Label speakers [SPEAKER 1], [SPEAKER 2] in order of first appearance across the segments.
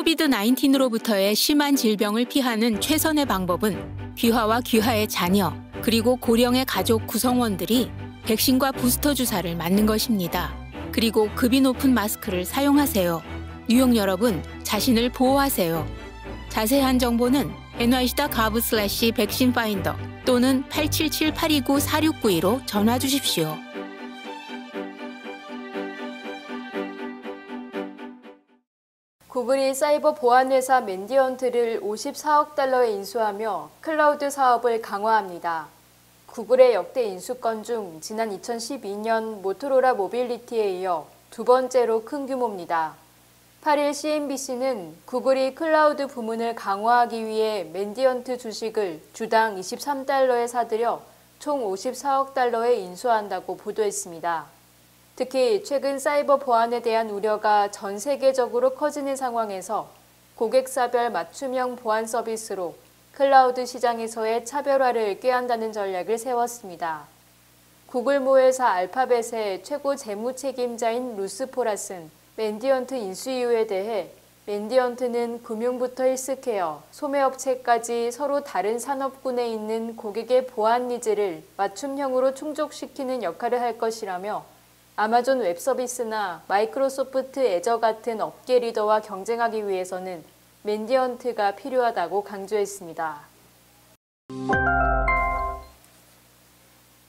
[SPEAKER 1] 코비드-19로부터의 심한 질병을 피하는 최선의 방법은 귀화와 귀화의 자녀, 그리고 고령의 가족 구성원들이 백신과 부스터 주사를 맞는 것입니다. 그리고 급이 높은 마스크를 사용하세요. 뉴욕 여러분, 자신을 보호하세요. 자세한 정보는 nyc.gov/백신파인더 또는 877-829-4692로 전화 주십시오.
[SPEAKER 2] 구글이 사이버 보안 회사 맨디언트를 54억 달러에 인수하며 클라우드 사업을 강화합니다. 구글의 역대 인수건 중 지난 2012년 모토로라 모빌리티에 이어 두 번째로 큰 규모입니다. 8일 CNBC는 구글이 클라우드 부문을 강화하기 위해 맨디언트 주식을 주당 23달러에 사들여 총 54억 달러에 인수한다고 보도했습니다. 특히 최근 사이버 보안에 대한 우려가 전 세계적으로 커지는 상황에서 고객사별 맞춤형 보안 서비스로 클라우드 시장에서의 차별화를 꾀한다는 전략을 세웠습니다. 구글 모회사 알파벳의 최고 재무 책임자인 루스 포라슨 맨디언트 인수 이유에 대해 맨디언트는 금융부터 헬스케어, 소매업체까지 서로 다른 산업군에 있는 고객의 보안 니즈를 맞춤형으로 충족시키는 역할을 할 것이라며 아마존 웹서비스나 마이크로소프트 애저 같은 업계 리더와 경쟁하기 위해서는 맨디언트가 필요하다고 강조했습니다.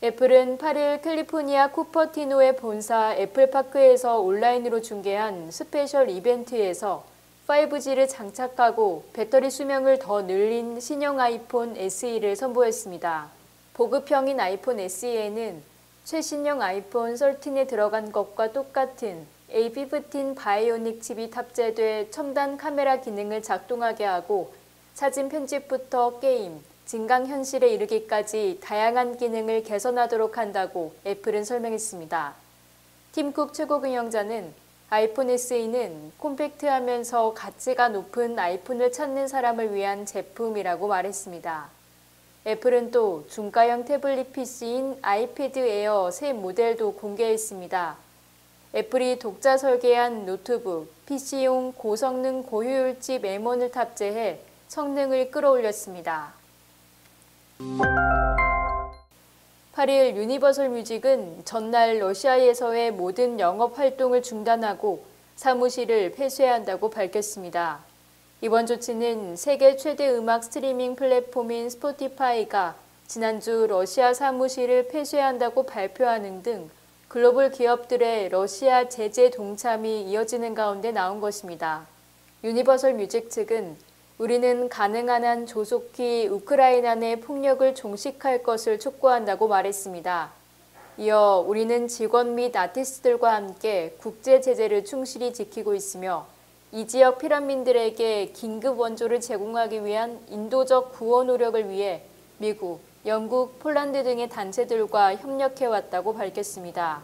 [SPEAKER 2] 애플은 8일 캘리포니아 쿠퍼티노의 본사 애플파크에서 온라인으로 중계한 스페셜 이벤트에서 5G를 장착하고 배터리 수명을 더 늘린 신형 아이폰 SE를 선보였습니다. 보급형인 아이폰 SE에는 최신형 아이폰 13에 들어간 것과 똑같은 A15 바이오닉 칩이 탑재돼 첨단 카메라 기능을 작동하게 하고 사진 편집부터 게임, 증강현실에 이르기까지 다양한 기능을 개선하도록 한다고 애플은 설명했습니다. 팀 쿡 최고경영자는 아이폰 SE는 콤팩트하면서 가치가 높은 아이폰을 찾는 사람을 위한 제품이라고 말했습니다. 애플은 또 중가형 태블릿 PC인 아이패드 에어 새 모델도 공개했습니다. 애플이 독자 설계한 노트북, PC용 고성능 고효율집 M1을 탑재해 성능을 끌어올렸습니다. 8일 유니버설 뮤직은 전날 러시아에서의 모든 영업 활동을 중단하고 사무실을 폐쇄한다고 밝혔습니다. 이번 조치는 세계 최대 음악 스트리밍 플랫폼인 스포티파이가 지난주 러시아 사무실을 폐쇄한다고 발표하는 등 글로벌 기업들의 러시아 제재 동참이 이어지는 가운데 나온 것입니다. 유니버설 뮤직 측은 우리는 가능한 한 조속히 우크라이나 내 폭력을 종식할 것을 촉구한다고 말했습니다. 이어 우리는 직원 및 아티스트들과 함께 국제 제재를 충실히 지키고 있으며 이 지역 피난민들에게 긴급 원조를 제공하기 위한 인도적 구호 노력을 위해 미국, 영국, 폴란드 등의 단체들과 협력해왔다고 밝혔습니다.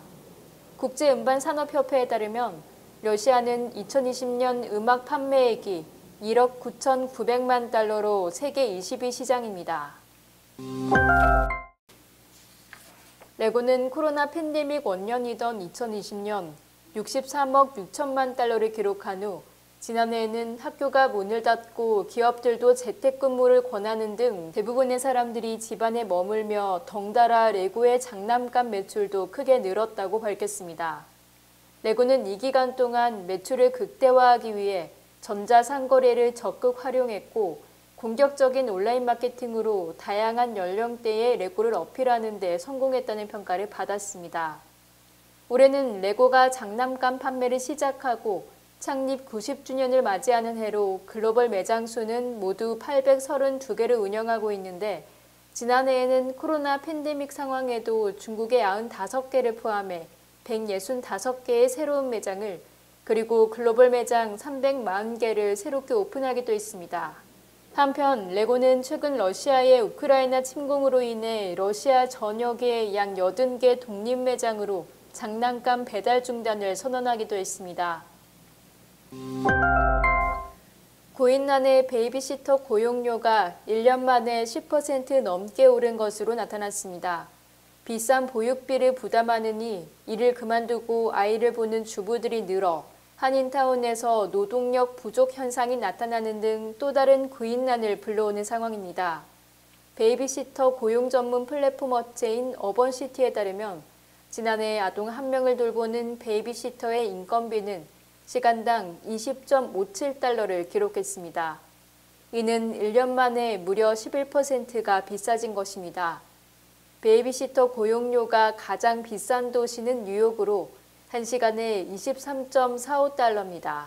[SPEAKER 2] 국제음반산업협회에 따르면 러시아는 2020년 음악 판매액이 1억 9,900만 달러로 세계 20위 시장입니다. 레고는 코로나 팬데믹 원년이던 2020년 63억 6천만 달러를 기록한 후 지난해에는 학교가 문을 닫고 기업들도 재택근무를 권하는 등 대부분의 사람들이 집안에 머물며 덩달아 레고의 장난감 매출도 크게 늘었다고 밝혔습니다. 레고는 이 기간 동안 매출을 극대화하기 위해 전자상거래를 적극 활용했고 공격적인 온라인 마케팅으로 다양한 연령대의 레고를 어필하는 데 성공했다는 평가를 받았습니다. 올해는 레고가 장난감 판매를 시작하고 창립 90주년을 맞이하는 해로 글로벌 매장 수는 모두 832개를 운영하고 있는데 지난해에는 코로나 팬데믹 상황에도 중국의 95개를 포함해 165개의 새로운 매장을 그리고 글로벌 매장 340개를 새롭게 오픈하기도 했습니다. 한편 레고는 최근 러시아의 우크라이나 침공으로 인해 러시아 전역의 약 80개 독립 매장으로 장난감 배달 중단을 선언하기도 했습니다. 고인난의 베이비시터 고용료가 1년 만에 10% 넘게 오른 것으로 나타났습니다. 비싼 보육비를 부담하느니 이를 그만두고 아이를 보는 주부들이 늘어 한인타운에서 노동력 부족 현상이 나타나는 등 또 다른 구인난을 불러오는 상황입니다. 베이비시터 고용 전문 플랫폼 업체인 어번시티에 따르면 지난해 아동 1명을 돌보는 베이비시터의 인건비는 시간당 20.57달러를 기록했습니다. 이는 1년 만에 무려 11%가 비싸진 것입니다. 베이비시터 고용료가 가장 비싼 도시는 뉴욕으로 1시간에 23.45달러입니다.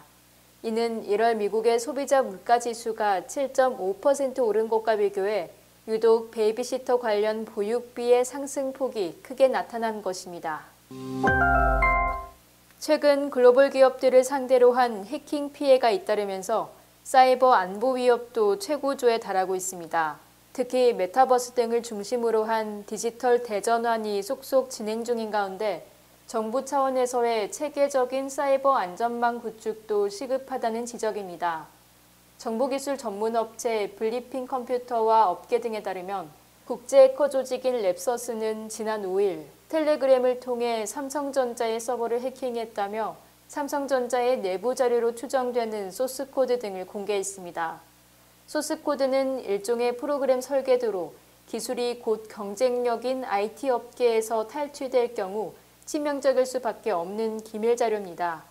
[SPEAKER 2] 이는 1월 미국의 소비자 물가지수가 7.5% 오른 것과 비교해 유독 베이비시터 관련 보육비의 상승폭이 크게 나타난 것입니다. 최근 글로벌 기업들을 상대로 한 해킹 피해가 잇따르면서 사이버 안보 위협도 최고조에 달하고 있습니다. 특히 메타버스 등을 중심으로 한 디지털 대전환이 속속 진행 중인 가운데 정부 차원에서의 체계적인 사이버 안전망 구축도 시급하다는 지적입니다. 정보기술 전문업체 블리핑 컴퓨터와 업계 등에 따르면 국제 해커 조직인 랩서스는 지난 5일 텔레그램을 통해 삼성전자의 서버를 해킹했다며 삼성전자의 내부 자료로 추정되는 소스코드 등을 공개했습니다. 소스코드는 일종의 프로그램 설계도로 기술이 곧 경쟁력인 IT 업계에서 탈취될 경우 치명적일 수밖에 없는 기밀 자료입니다.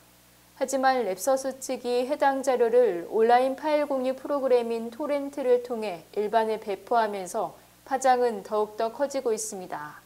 [SPEAKER 2] 하지만 랩서스 측이 해당 자료를 온라인 파일 공유 프로그램인 토렌트를 통해 일반에 배포하면서 파장은 더욱더 커지고 있습니다.